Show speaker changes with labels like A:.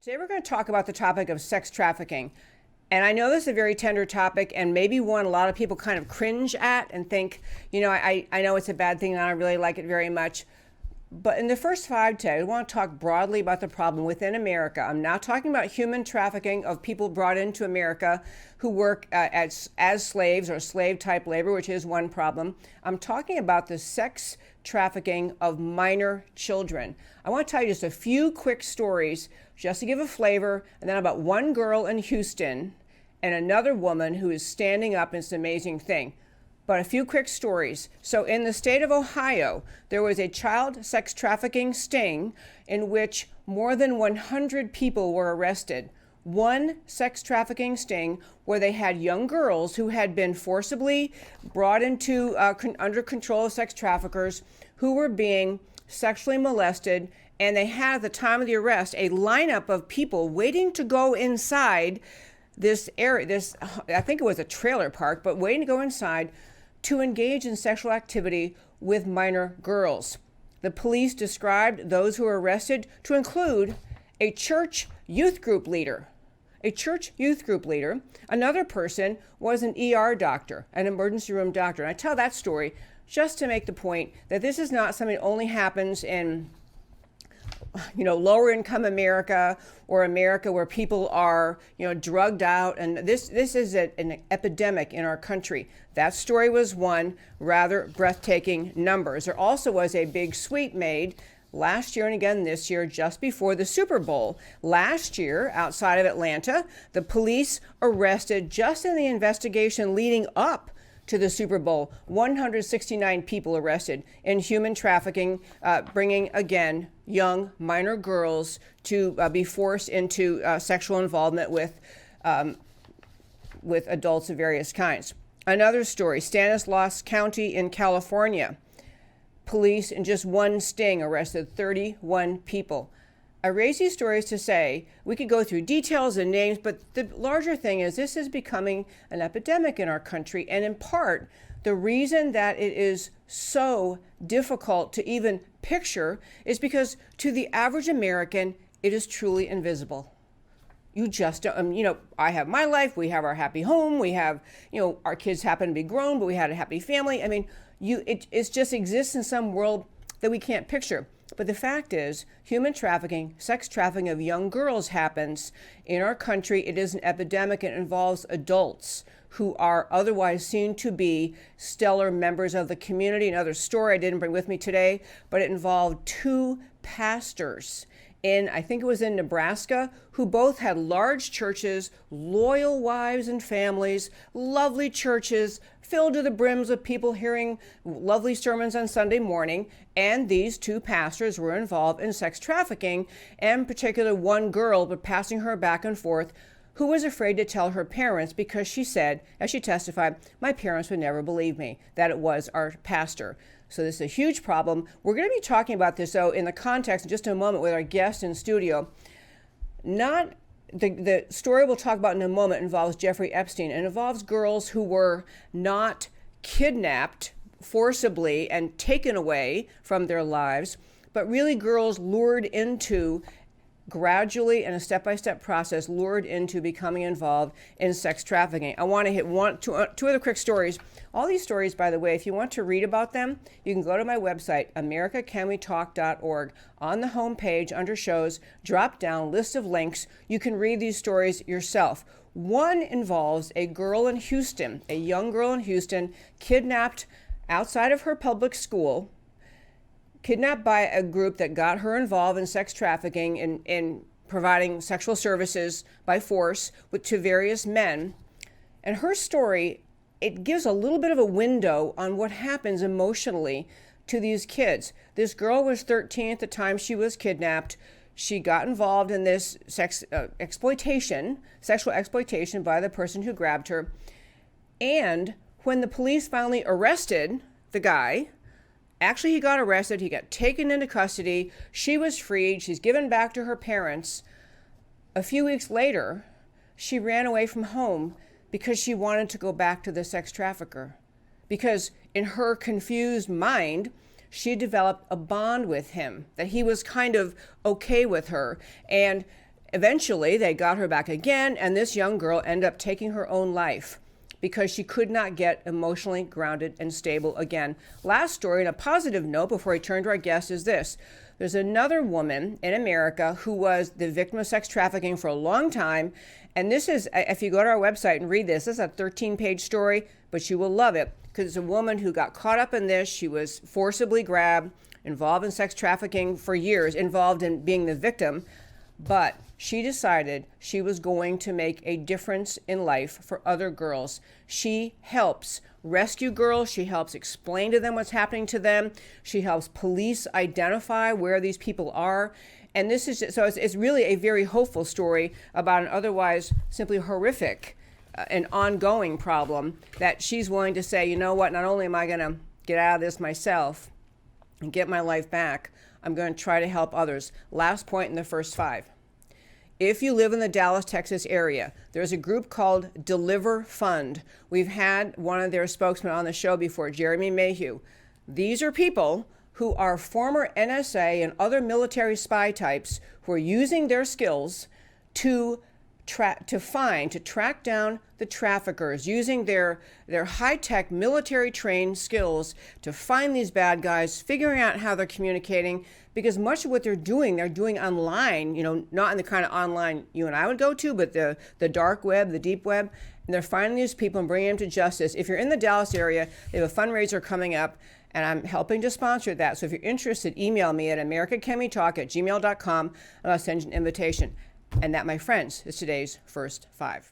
A: Today we're going to talk about the topic of sex trafficking. And I know this is a very tender topic and maybe one a lot of people kind of cringe at and think, I know it's a bad thing and I don't really like it very much. But in the first five today, I want to talk broadly about the problem within America. I'm not talking about human trafficking of people brought into America who work as slaves or slave-type labor, which is one problem. I'm talking about the sex trafficking of minor children. I want to tell you just a few quick stories just to give a flavor, and then about one girl in Houston and another woman who is standing up, and it's an amazing thing. But a few quick stories. So in the state of Ohio, there was a child sex trafficking sting in which more than 100 people were arrested. One sex trafficking sting where they had young girls who had been forcibly brought into under control of sex traffickers who were being sexually molested. And they had, at the time of the arrest, a lineup of people waiting to go inside this area, I think it was a trailer park, but waiting to go inside to engage in sexual activity with minor girls. The police described those who were arrested to include a church youth group leader. Another person was an ER doctor, an emergency room doctor. And I tell that story just to make the point that this is not something that only happens in lower income America or America where people are, drugged out. And this is an epidemic in our country. That story was one, rather breathtaking numbers. There also was a big sweep made last year and again this year, just before the Super Bowl. Last year, outside of Atlanta, the police arrested, just in the investigation leading up to the Super Bowl, 169 people arrested in human trafficking, bringing, again, young minor girls to be forced into sexual involvement with adults of various kinds. Another story, Stanislaus County in California. Police, in just one sting, arrested 31 people. I raise these stories to say we could go through details and names, but the larger thing is this is becoming an epidemic in our country. And in part, the reason that it is so difficult to even picture is because to the average American, it is truly invisible. You just don't, I have my life, we have our happy home, we have, our kids happen to be grown, but we had a happy family. I mean, it just exists in some world that we can't picture. But the fact is, human trafficking, sex trafficking of young girls happens in our country. It is an epidemic. It involves adults who are otherwise seen to be stellar members of the community. Another story I didn't bring with me today, but it involved two pastors I think it was in Nebraska, who both had large churches, loyal wives and families, lovely churches, filled to the brims with people hearing lovely sermons on Sunday morning. And these two pastors were involved in sex trafficking, and in particular one girl, but passing her back and forth, who was afraid to tell her parents because she said, as she testified, my parents would never believe me that it was our pastor. So this is a huge problem. We're going to be talking about this, though, in the context in just a moment with our guest in studio. Not the story we'll talk about in a moment involves Jeffrey Epstein. It involves girls who were not kidnapped forcibly and taken away from their lives, but really girls lured into, gradually in a step-by-step process, lured into becoming involved in sex trafficking. I want to hit two other quick stories. All these stories, by the way, if you want to read about them, you can go to my website, americacanwetalk.org. On the home page, under shows, drop down list of links. You can read these stories yourself. One involves a girl in Houston, a young girl in Houston, kidnapped outside of her public school, kidnapped by a group that got her involved in sex trafficking in providing sexual services by force to various men. And her story, it gives a little bit of a window on what happens emotionally to these kids. This girl was 13 at the time she was kidnapped. She got involved in this sexual exploitation by the person who grabbed her. And when the police finally arrested the guy, actually, he got arrested. He got taken into custody. She was freed. She's given back to her parents. A few weeks later, she ran away from home because she wanted to go back to the sex trafficker. Because in her confused mind, she developed a bond with him, that he was kind of okay with her. And Eventually, they got her back again, and this young girl ended up taking her own life because she could not get emotionally grounded and stable again. Last story, on a positive note, before I turn to our guest, is this. There's another woman in America who was the victim of sex trafficking for a long time. And this is, if you go to our website and read this is a 13-page story, but you will love it because it's a woman who got caught up in this. She was forcibly grabbed, involved in sex trafficking for years, involved in being the victim. But she decided she was going to make a difference in life for other girls. She helps rescue girls. She helps explain to them what's happening to them. She helps police identify where these people are. And this is just, so it's really a very hopeful story about an otherwise simply horrific and ongoing problem that she's willing to say, you know what, not only am I going to get out of this myself and get my life back, I'm going to try to help others. Last point in the first 5. If you live in the Dallas, Texas area, there's a group called Deliver Fund. We've had one of their spokesmen on the show before, Jeremy Mayhew. These are people who are former NSA and other military spy types who are using their skills to track down the traffickers, using their high-tech military trained skills to find these bad guys, figuring out how they're communicating, because much of what they're doing online, not in the kind of online you and I would go to, but the dark web, the deep web, and they're finding these people and bringing them to justice. If you're in the Dallas area, they have a fundraiser coming up, and I'm helping to sponsor that. So if you're interested, email me at americachemitalk@gmail.com, and I'll send you an invitation. And that, my friends, is today's first 5.